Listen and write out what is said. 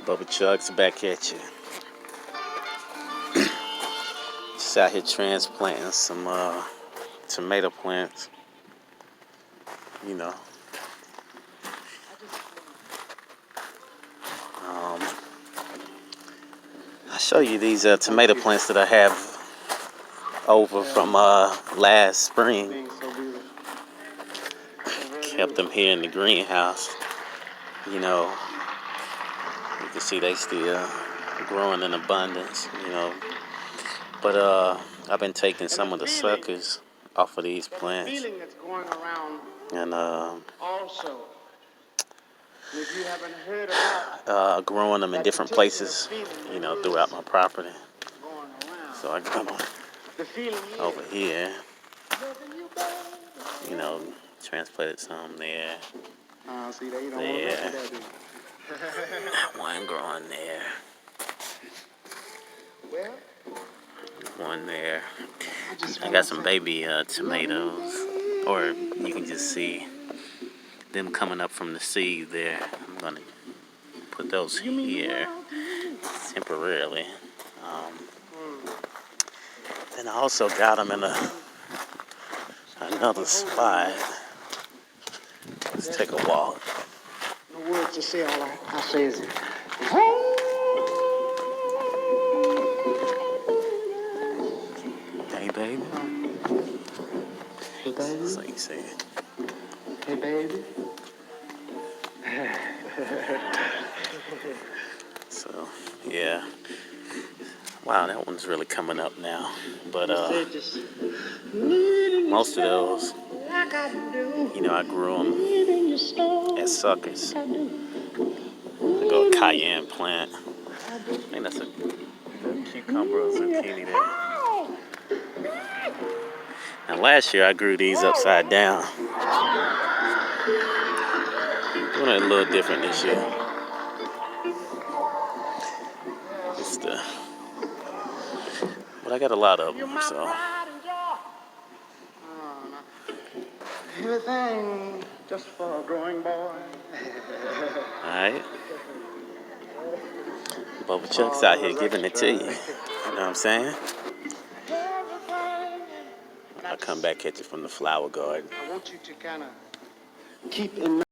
Bubba Chuck's back at you. Just out here transplanting some tomato plants. You know. I'll show you these tomato plants that I have over from last spring. Kept them here in the greenhouse. You know, you can see they still growing in abundance, you know. But I've been taking some of the suckers off of these plants and growing them in different places, you know, throughout my property. So I got them over here, you know, transplanted some there, there, one growing there, one there. I got some baby tomatoes, or you can just see them coming up from the seed there. I'm gonna put those here temporarily. Then I also got them in another spot. Let's take a walk. No words to say, all I say is, hey baby. Hey baby. That's how you say it. Hey baby. So yeah. Wow, that one's really coming up now. But most of those, you know, I grew them as suckers. I go a cayenne plant. I think that's a cucumber or zucchini there. Now last year I grew these upside down. Doing it a little different this year. But I got a lot of them, so. Everything just for a growing boy. Alright. Bubba Chuck's out here giving it to you. You know what I'm saying? I'll come back at you from the flower garden. I want you to kind of keep in mind.